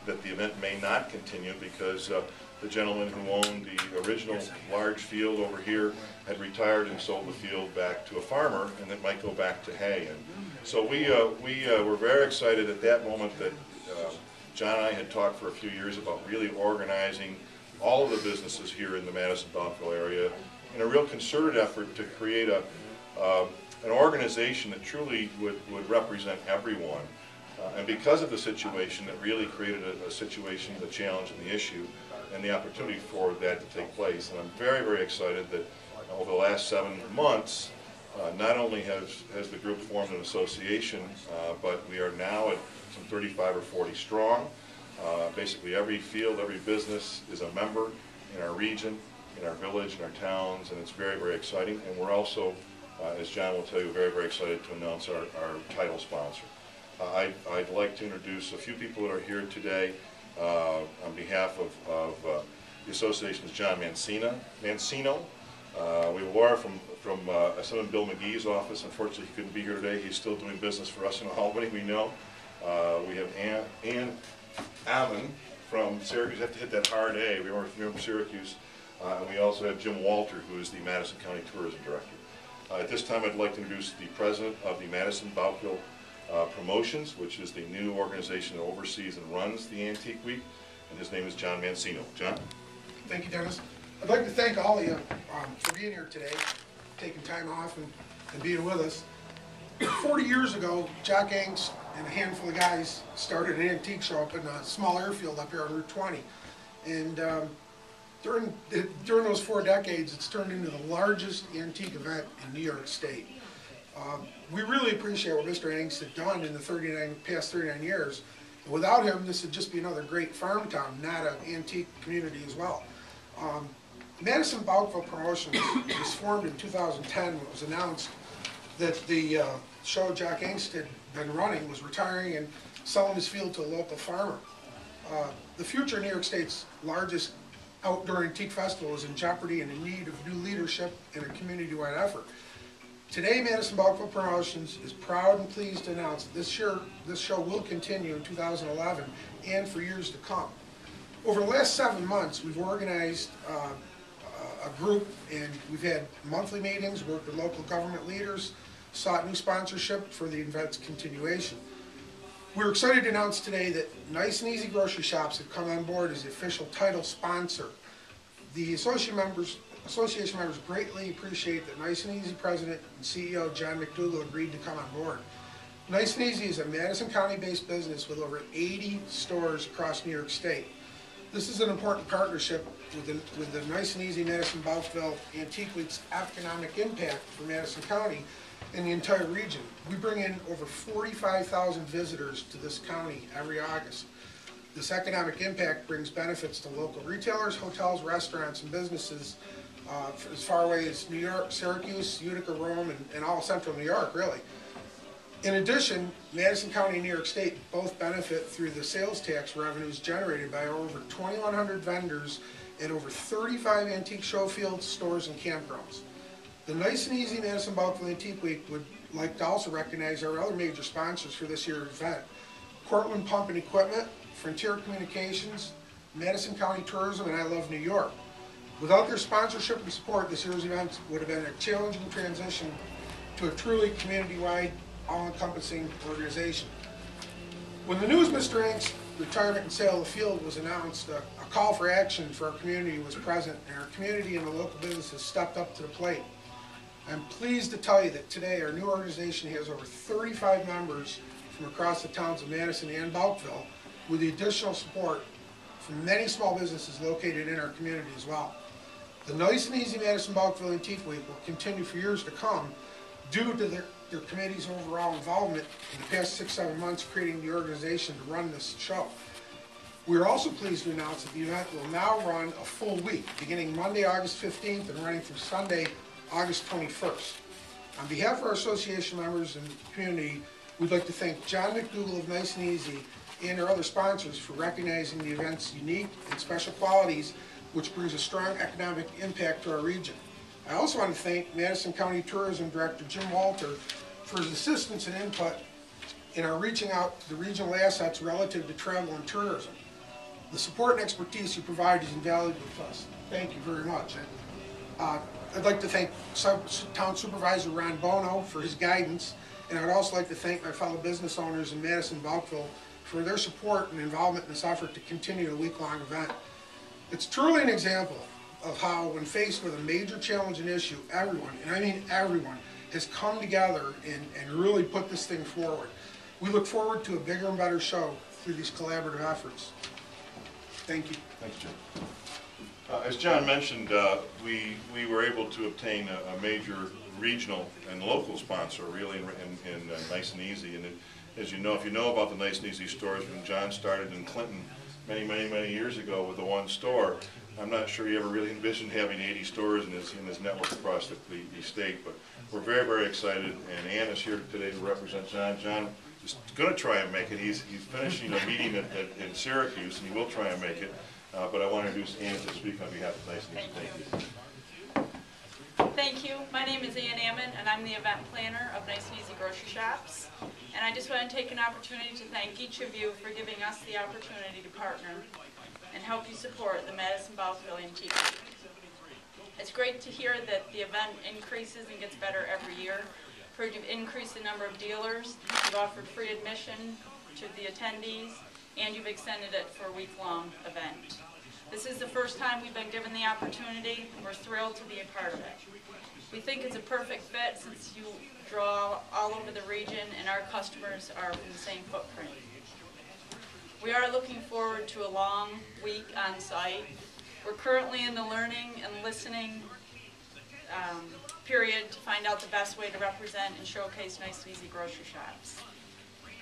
that the event may not continue because the gentleman who owned the original large field over here had retired and sold the field back to a farmer, and it might go back to hay. And so we were very excited at that moment that John and I had talked for a few years about really organizing all of the businesses here in the Madison-Bouckville area in a real concerted effort to create an organization that truly would represent everyone. And because of the situation, it really created a situation, the challenge and the issue, and the opportunity for that to take place. And I'm very, very excited that over the last 7 months, not only has the group formed an association, but we are now at some 35 or 40 strong. Basically every field, every business is a member in our region, in our village, in our towns, and it's very, very exciting. And we're also, as John will tell you, very, very excited to announce our title sponsor. I'd like to introduce a few people that are here today on behalf of the association's John Mancino. We have Laura from someone in Bill McGee's office. Unfortunately, he couldn't be here today. He's still doing business for us in Albany, we know. We have Ann Ammon from Syracuse. You have to hit that hard A. We are from Syracuse. And we also have Jim Walter, who is the Madison County Tourism Director. At this time, I'd like to introduce the president of the Madison-Bouckville Promotions, which is the new organization that oversees and runs the Antique Week, and his name is John Mancino. John? Thank you, Dennis. I'd like to thank all of you for being here today, taking time off and being with us. 40 years ago, Jock Angst and a handful of guys started an antique show up in a small airfield up here on Route 20. And during those 4 decades, it's turned into the largest antique event in New York State. We really appreciate what Mr. Angst had done in the past 39 years. Without him, this would just be another great farm town, not an antique community as well. Madison-Bouckville Promotions was formed in 2010 when it was announced that the show Jock Angst had been running was retiring and selling his field to a local farmer. The future of New York State's largest outdoor antique festival is in jeopardy and in need of new leadership and a community-wide effort. Today, Madison-Bouckville Promotions is proud and pleased to announce that this show will continue in 2011 and for years to come. Over the last 7 months, we've organized a group, and we've had monthly meetings, worked with local government leaders, sought new sponsorship for the event's continuation. We're excited to announce today that Nice and Easy Grocery Shops have come on board as the official title sponsor. The association members greatly appreciate that Nice and Easy President and CEO John McDougall agreed to come on board. Nice and Easy is a Madison County-based business with over 80 stores across New York State. This is an important partnership with the Nice and Easy Madison-Bouckville Antique Week's economic impact for Madison County and the entire region. We bring in over 45,000 visitors to this county every August. This economic impact brings benefits to local retailers, hotels, restaurants, and businesses as far away as New York, Syracuse, Utica, Rome, and all central New York, really. In addition, Madison County and New York State both benefit through the sales tax revenues generated by over 2,100 vendors at over 35 antique show fields, stores, and campgrounds. The Nice and Easy Madison-Bouckville Antique Week would like to also recognize our other major sponsors for this year's event: Cortland Pump and Equipment, Frontier Communications, Madison County Tourism, and I Love New York. Without their sponsorship and support, this year's event would have been a challenging transition to a truly community-wide, all-encompassing organization. When the news of Mr. Angst's retirement and sale of the field was announced, a call for action for our community was present, and our community and the local businesses stepped up to the plate. I'm pleased to tell you that today our new organization has over 35 members from across the towns of Madison and Bouckville, with the additional support from many small businesses located in our community as well. The Nice and Easy Madison-Bouckville Antique Week will continue for years to come due to their committee's overall involvement in the past 6-7 months creating the organization to run this show. We are also pleased to announce that the event will now run a full week, beginning Monday, August 15th and running through Sunday, August 21st. On behalf of our association members and the community, we'd like to thank John McDougall of Nice and Easy and our other sponsors for recognizing the event's unique and special qualities, which brings a strong economic impact to our region. I also want to thank Madison County Tourism Director Jim Walter for his assistance and input in our reaching out to the regional assets relative to travel and tourism. The support and expertise you provide is invaluable to us. Thank you very much. And, I'd like to thank Town Supervisor Ron Bono for his guidance, and I'd also like to thank my fellow business owners in Madison, Bouckville for their support and involvement in this effort to continue the week-long event. It's truly an example of how, when faced with a major challenge and issue, everyone, and I mean everyone, has come together and really put this thing forward. We look forward to a bigger and better show through these collaborative efforts. Thank you. Thanks, Jim. As John mentioned, we were able to obtain a major regional and local sponsor, really, in Nice and Easy. And as you know, if you know about the Nice and Easy stores, when John started in Clinton many years ago with the one store, I'm not sure he ever really envisioned having 80 stores in his network across the state. But we're very excited, and Ann is here today to represent John. John is going to try and make it. He's finishing a meeting in Syracuse, and he will try and make it. But I want to introduce Ann to speak on behalf of Nice and Easy. Thank you. Thank you. My name is Ann Ammon, and I'm the event planner of Nice and Easy Grocery Shops. And I just want to take an opportunity to thank each of you for giving us the opportunity to partner and help you support the Madison Bouckville Antique Week. It's great to hear that the event increases and gets better every year. You've increased the number of dealers, you've offered free admission to the attendees, and you've extended it for a week-long event. This is the first time we've been given the opportunity, and we're thrilled to be a part of it. We think it's a perfect fit since you draw all over the region and our customers are from the same footprint. We are looking forward to a long week on site. We're currently in the learning and listening period to find out the best way to represent and showcase Nice and Easy Grocery Shops.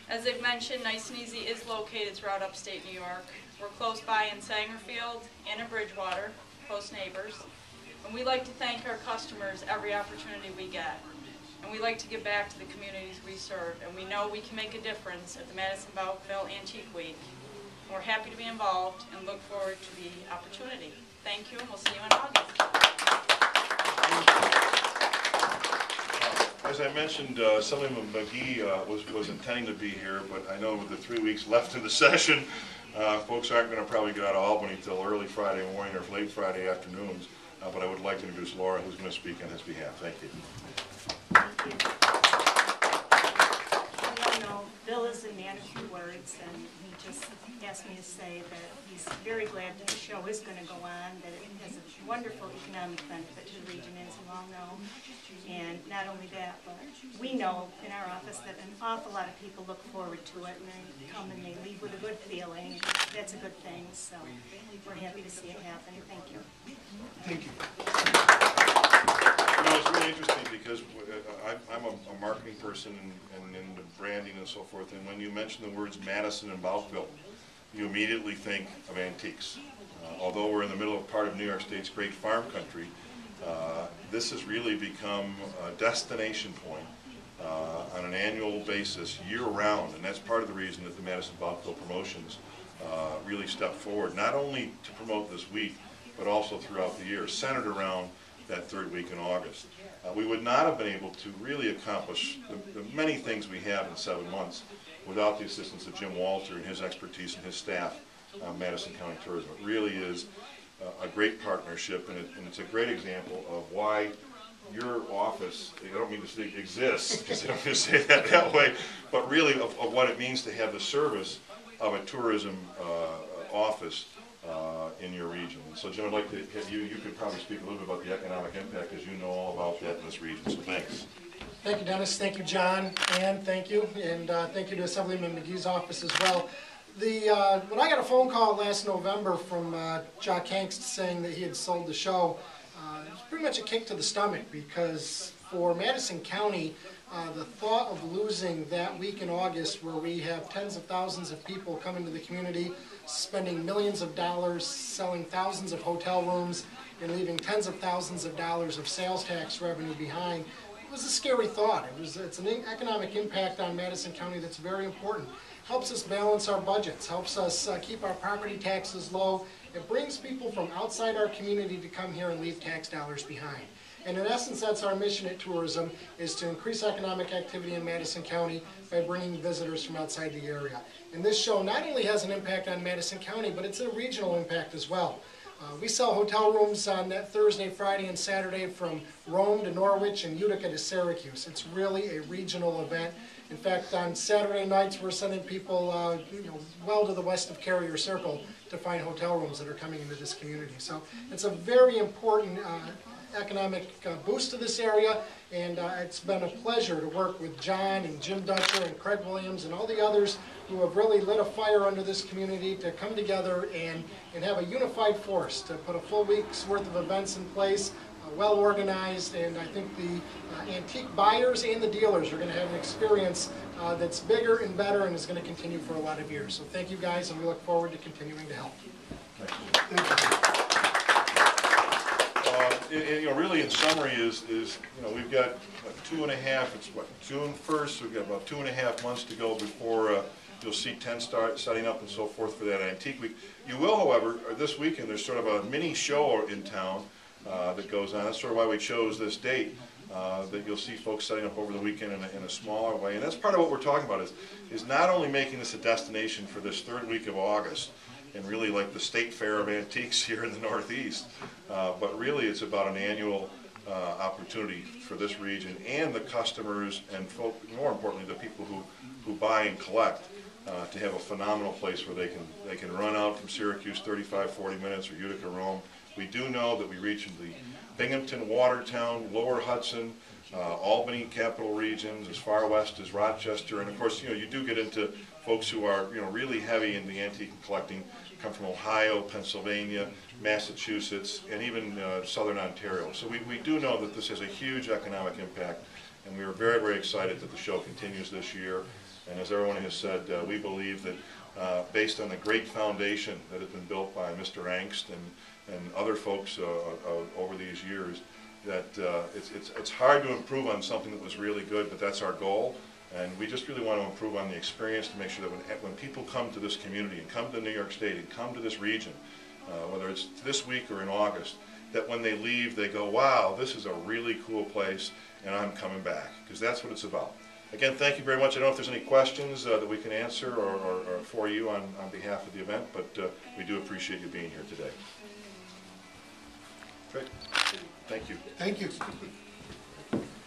As I've mentioned, Nice and Easy is located throughout upstate New York. We're close by in Sangerfield and in Bridgewater, close neighbors. And we like to thank our customers every opportunity we get. And we like to give back to the communities we serve. And we know we can make a difference at the Madison Bouckville Antique Week. And we're happy to be involved and look forward to the opportunity. Thank you, and we'll see you in August. As I mentioned, Assemblyman McGee was intending to be here, but I know with the 3 weeks left in the session, folks aren't going to probably get out of Albany till early Friday morning or late Friday afternoons. But I would like to introduce Laura, who's going to speak on his behalf. Thank you. Thank you. I know Bill is a man of few words, and he just asked me to say that he's very glad that the show is going to go on, that it has a wonderful economic benefit to the region, as you all know. And not only that, but we know in our office that an awful lot of people look forward to it, and they come and they leave with a good feeling. That's a good thing, so we're happy to see it happen. Thank you. Thank you. You know, it's really interesting because I'm a marketing person and into branding and so forth, and when you mention the words Madison and Bouckville, you immediately think of antiques. Although we're in the middle of part of New York State's great farm country, this has really become a destination point on an annual basis year-round, and that's part of the reason that the Madison Bouckville promotions really stepped forward, not only to promote this week, but also throughout the year, centered around that third week in August. We would not have been able to really accomplish the many things we have in 7 months without the assistance of Jim Walter and his expertise and his staff on Madison County Tourism. It really is a great partnership, and it's a great example of why your office, I don't mean to say exists, because I don't mean to say that way, but really of what it means to have the service of a tourism office in your region. And so Jim, I'd like to have you could probably speak a little bit about the economic impact, as you know all about that in this region, so thanks. Thank you, Dennis. Thank you, John. Ann, thank you. And thank you to Assemblyman McGee's office as well. When I got a phone call last November from Jock Hangst saying that he had sold the show, it was pretty much a kick to the stomach, because for Madison County, the thought of losing that week in August where we have tens of thousands of people coming to the community, spending millions of dollars, selling thousands of hotel rooms, and leaving tens of thousands of dollars of sales tax revenue behind, it was a scary thought. It's an economic impact on Madison County that's very important. Helps us balance our budgets, helps us keep our property taxes low. It brings people from outside our community to come here and leave tax dollars behind. And in essence, that's our mission at tourism, is to increase economic activity in Madison County by bringing visitors from outside the area. And this show not only has an impact on Madison County, but it's a regional impact as well. We sell hotel rooms on that Thursday, Friday, and Saturday from Rome to Norwich and Utica to Syracuse. It's really a regional event. In fact, on Saturday nights, we're sending people well to the west of Carrier Circle to find hotel rooms that are coming into this community. So it's a very important economic boost to this area, and it's been a pleasure to work with John and Jim Dutcher and Craig Williams and all the others who have really lit a fire under this community to come together and have a unified force to put a full week's worth of events in place, well organized, and I think the antique buyers and the dealers are going to have an experience that's bigger and better and is going to continue for a lot of years. So thank you guys, and we look forward to continuing to help. Thank you. Really in summary is we've got it's June 1st, so we've got about 2.5 months to go before you'll see tents start setting up and so forth for that Antique Week. You will, however, this weekend there's sort of a mini show in town that goes on. That's sort of why we chose this date, that you'll see folks setting up over the weekend in a smaller way. And that's part of what we're talking about is not only making this a destination for this third week of August, and really like the State Fair of Antiques here in the Northeast, but really it's about an annual opportunity for this region and the customers and more importantly the people who buy and collect to have a phenomenal place where they can run out from Syracuse 35-40 minutes or Utica, Rome. We do know that we reach the Binghamton, Watertown, Lower Hudson, Albany capital regions, as far west as Rochester, and of course you do get into folks who are really heavy in the antique and collecting, come from Ohio, Pennsylvania, Massachusetts, and even southern Ontario. So we do know that this has a huge economic impact, and we are very, very excited that the show continues this year. And as everyone has said, we believe that based on the great foundation that has been built by Mr. Angst and other folks over these years, that it's hard to improve on something that was really good, but that's our goal. And we just really want to improve on the experience to make sure that when people come to this community and come to New York State and come to this region, whether it's this week or in August, that when they leave they go, wow, this is a really cool place and I'm coming back, because that's what it's about. Again, thank you very much. I don't know if there's any questions that we can answer or for you on behalf of the event, but we do appreciate you being here today. Great. Thank you. Thank you.